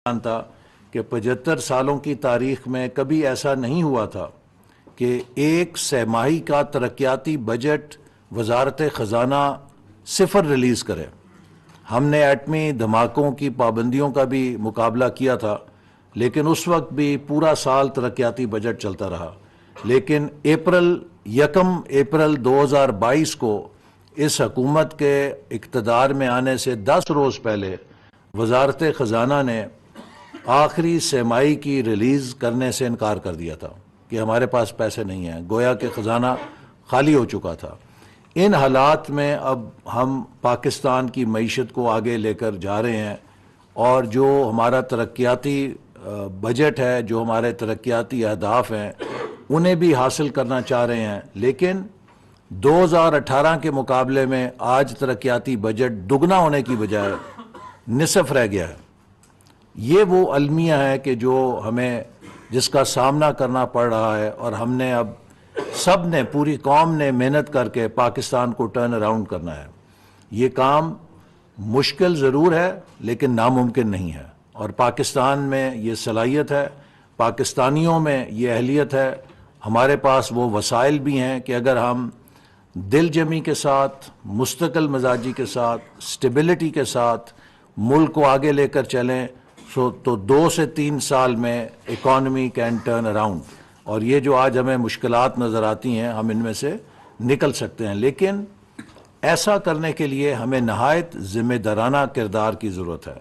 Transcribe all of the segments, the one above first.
था कि 75 सालों की तारीख में कभी ऐसा नहीं हुआ था कि एक सहमाही का तरक्याती बजट वजारत ख़जाना सिफर रिलीज़ करे। हमने एटमी धमाकों की पाबंदियों का भी मुकाबला किया था, लेकिन उस वक्त भी पूरा साल तरक्याती बजट चलता रहा। लेकिन यकम अप्रैल 2022 को इस हकूमत के इक़्तिदार में आने से 10 रोज़ पहले वजारत ख़जाना ने आखिरी सेमाई की रिलीज़ करने से इनकार कर दिया था कि हमारे पास पैसे नहीं हैं, गोया कि ख़जाना खाली हो चुका था। इन हालात में अब हम पाकिस्तान की मईशत को आगे लेकर जा रहे हैं और जो हमारा तरक्याती बजट है, जो हमारे तरक्याती अहदाफ हैं, उन्हें भी हासिल करना चाह रहे हैं। लेकिन 2018 के मुकाबले में आज तरक्याती बजट दुगना होने की बजाय निसफ रह गया है। ये वो अलमिया है कि जो हमें जिसका सामना करना पड़ रहा है और हमने अब सब ने, पूरी कौम ने मेहनत करके पाकिस्तान को टर्न अराउंड करना है। ये काम मुश्किल ज़रूर है लेकिन नामुमकिन नहीं है, और पाकिस्तान में ये सलाहियत है, पाकिस्तानियों में ये अहलियत है, हमारे पास वो वसाइल भी हैं कि अगर हम दिल जमी के साथ, मुस्तकिल मिजाजी के साथ, स्टेबिलिटी के साथ मुल्क को आगे लेकर चलें तो 2 से 3 साल में इकॉनमी कैन टर्न अराउंड। और ये जो आज हमें मुश्किलात नज़र आती हैं, हम इनमें से निकल सकते हैं। लेकिन ऐसा करने के लिए हमें नहायत ज़िम्मेदाराना किरदार की ज़रूरत है।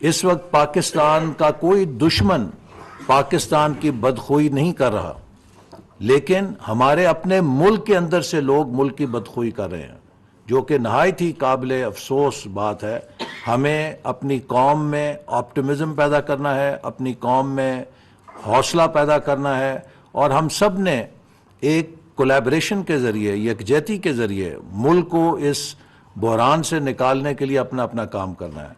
इस वक्त पाकिस्तान का कोई दुश्मन पाकिस्तान की बदखोई नहीं कर रहा, लेकिन हमारे अपने मुल्क के अंदर से लोग मुल्क की बदखोई कर रहे हैं, जो कि नहायत ही काबिल अफसोस बात है। हमें अपनी कौम में ऑप्टिमिज़म पैदा करना है, अपनी कौम में हौसला पैदा करना है, और हम सब ने एक कोलैबोरेशन के ज़रिए, यकजहती के ज़रिए मुल्क को इस बहरान से निकालने के लिए अपना अपना काम करना है।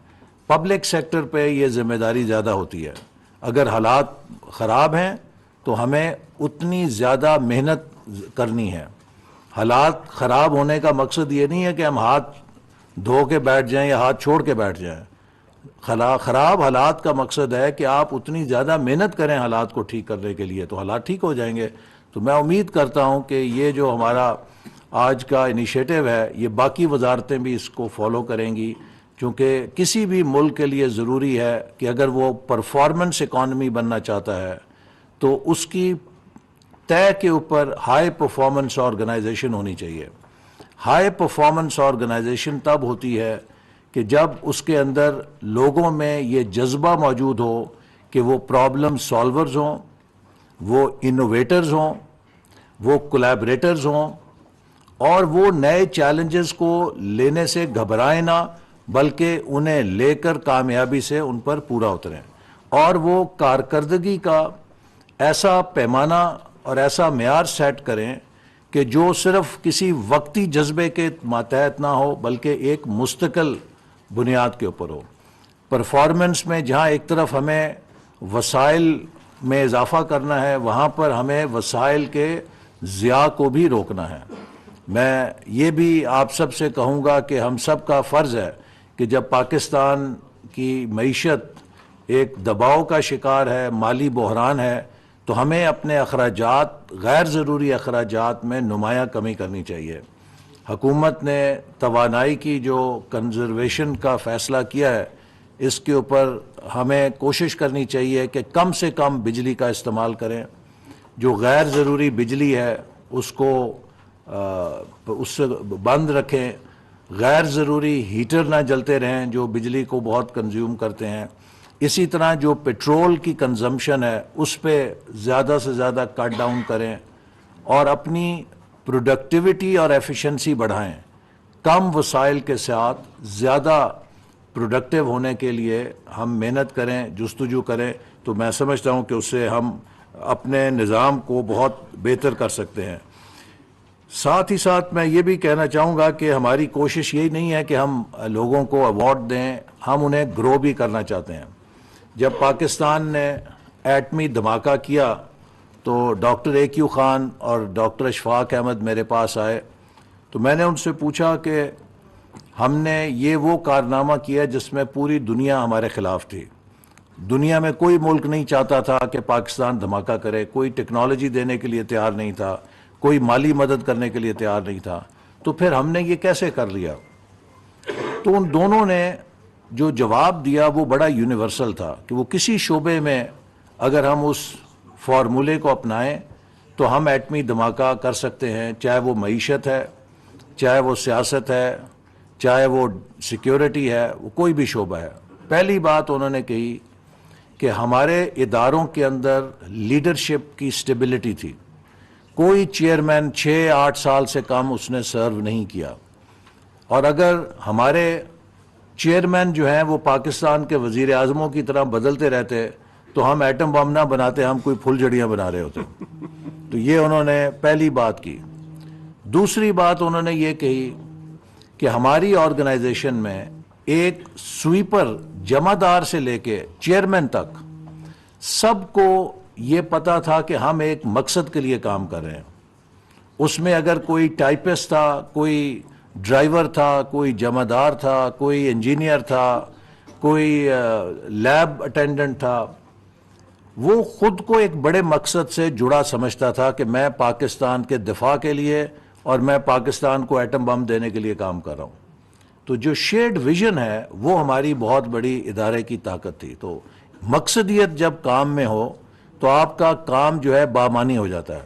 पब्लिक सेक्टर पे ये ज़िम्मेदारी ज़्यादा होती है। अगर हालात ख़राब हैं तो हमें उतनी ज़्यादा मेहनत करनी है। हालात ख़राब होने का मकसद ये नहीं है कि हम हाथ धो के बैठ जाएं या हाथ छोड़ के बैठ जाएं। ख़राब हालात का मकसद है कि आप उतनी ज़्यादा मेहनत करें हालात को ठीक करने के लिए, तो हालात ठीक हो जाएंगे। तो मैं उम्मीद करता हूं कि ये जो हमारा आज का इनिशिएटिव है, ये बाकी वजारतें भी इसको फॉलो करेंगी, क्योंकि किसी भी मुल्क के लिए ज़रूरी है कि अगर वो परफॉर्मेंस इकॉनमी बनना चाहता है तो उसकी तय के ऊपर हाई परफॉर्मेंस ऑर्गेनाइजेशन होनी चाहिए। हाई परफॉर्मेंस ऑर्गेनाइजेशन तब होती है कि जब उसके अंदर लोगों में ये जज्बा मौजूद हो कि वो प्रॉब्लम सॉल्वर्स हों, वो इनोवेटर्स हों, वो कोलैबोरेटर्स हों, और वो नए चैलेंजेस को लेने से घबराएं ना, बल्कि उन्हें लेकर कामयाबी से उन पर पूरा उतरें, और वो कारकर्दगी का ऐसा पैमाना और ऐसा मेयार सेट करें कि जो सिर्फ किसी वक्ती जज्बे के मातहत ना हो, बल्कि एक मुस्तकिल बुनियाद के ऊपर हो। परफॉर्मेंस में जहाँ एक तरफ हमें वसाइल में इजाफा करना है, वहाँ पर हमें वसाइल के ज़िया को भी रोकना है। मैं ये भी आप सब से कहूँगा कि हम सब का फ़र्ज़ है कि जब पाकिस्तान की मईशत एक दबाव का शिकार है, माली बहरान है, तो हमें अपने अखराजात, गैर ज़रूरी अखराजात में नुमायाँ कमी करनी चाहिए। हुकूमत ने तवानाई की जो कंजर्वेशन का फ़ैसला किया है, इसके ऊपर हमें कोशिश करनी चाहिए कि कम से कम बिजली का इस्तेमाल करें। जो गैर ज़रूरी बिजली है उसको उससे बंद रखें। गैर ज़रूरी हीटर ना जलते रहें जो बिजली को बहुत कंज्यूम करते हैं। इसी तरह जो पेट्रोल की कंजम्पशन है उस पर ज़्यादा से ज़्यादा कट डाउन करें और अपनी प्रोडक्टिविटी और एफिशिएंसी बढ़ाएं। कम वसाइल के साथ ज़्यादा प्रोडक्टिव होने के लिए हम मेहनत करें, जुस्तजू करें, तो मैं समझता हूँ कि उससे हम अपने निज़ाम को बहुत बेहतर कर सकते हैं। साथ ही साथ मैं ये भी कहना चाहूँगा कि हमारी कोशिश यही नहीं है कि हम लोगों को अवार्ड दें, हम उन्हें ग्रो भी करना चाहते हैं। जब पाकिस्तान ने एटमी धमाका किया तो डॉक्टर AQ खान और डॉक्टर अशफाक अहमद मेरे पास आए, तो मैंने उनसे पूछा कि हमने ये वो कारनामा किया जिसमें पूरी दुनिया हमारे ख़िलाफ़ थी, दुनिया में कोई मुल्क नहीं चाहता था कि पाकिस्तान धमाका करे, कोई टेक्नोलॉजी देने के लिए तैयार नहीं था, कोई माली मदद करने के लिए तैयार नहीं था। तो फिर हमने ये कैसे कर लिया? तो उन दोनों ने जो जवाब दिया वो बड़ा यूनिवर्सल था कि वो किसी शोबे में अगर हम उस फार्मूले को अपनाएं तो हम एटमी धमाका कर सकते हैं, चाहे वो मईशत है, चाहे वो सियासत है, चाहे वो सिक्योरिटी है, वो कोई भी शोबा है। पहली बात उन्होंने कही कि हमारे इदारों के अंदर लीडरशिप की स्टेबिलिटी थी। कोई चेयरमैन 6-8 साल से कम उसने सर्व नहीं किया, और अगर हमारे चेयरमैन जो हैं वो पाकिस्तान के वजीर आज़मों की तरह बदलते रहते तो हम एटम बम ना बनाते, हम कोई फुलझड़ियाँ बना रहे होते। तो ये उन्होंने पहली बात की। दूसरी बात उन्होंने ये कही कि हमारी ऑर्गेनाइजेशन में एक स्वीपर जमादार से लेके चेयरमैन तक सबको ये पता था कि हम एक मकसद के लिए काम कर रहे हैं। उसमें अगर कोई टाइपिस्ट था, कोई ड्राइवर था, कोई जमादार था, कोई इंजीनियर था, कोई लैब अटेंडेंट था, वो खुद को एक बड़े मकसद से जुड़ा समझता था कि मैं पाकिस्तान के दिफा के लिए और मैं पाकिस्तान को एटम बम देने के लिए काम कर रहा हूँ। तो जो शेयर्ड विजन है वो हमारी बहुत बड़ी इदारे की ताकत थी। तो मकसदियत जब काम में हो तो आपका काम जो है बामानी हो जाता है,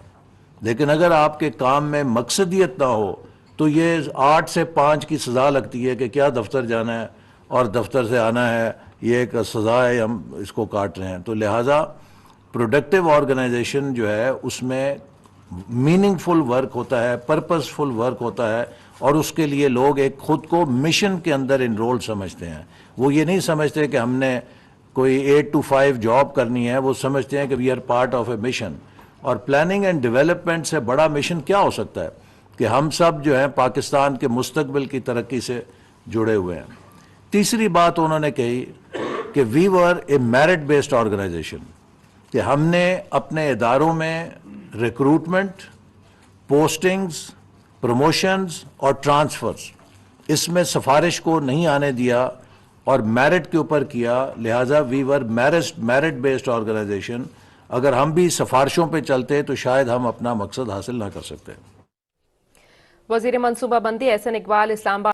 लेकिन अगर आपके काम में मकसदियत ना हो तो ये 8 से 5 की सज़ा लगती है कि क्या दफ्तर जाना है और दफ्तर से आना है, ये एक सज़ा है, हम इसको काट रहे हैं। तो लिहाजा प्रोडक्टिव ऑर्गेनाइजेशन जो है उसमें मीनिंगफुल वर्क होता है, पर्पसफुल वर्क होता है, और उसके लिए लोग एक खुद को मिशन के अंदर इनरोल समझते हैं। वो ये नहीं समझते कि हमने कोई 8 to 5 जॉब करनी है, वो समझते हैं कि we are part of a mission. और प्लानिंग एंड डेवलपमेंट से बड़ा मिशन क्या हो सकता है कि हम सब जो है पाकिस्तान के मुस्तकबिल की तरक्की से जुड़े हुए हैं। तीसरी बात उन्होंने कही कि we were a merit based organization, कि हमने अपने इदारों में रिक्रूटमेंट, पोस्टिंग्स, प्रमोशंस और ट्रांसफर्स, इसमें सिफारिश को नहीं आने दिया और मेरिट के ऊपर किया। लिहाजा we were merit based organization. अगर हम भी सिफारिशों पे चलते तो शायद हम अपना मकसद हासिल ना कर सकते। वजीर मनसूबाबंदी एहसन इकबाल इस्लामाबाद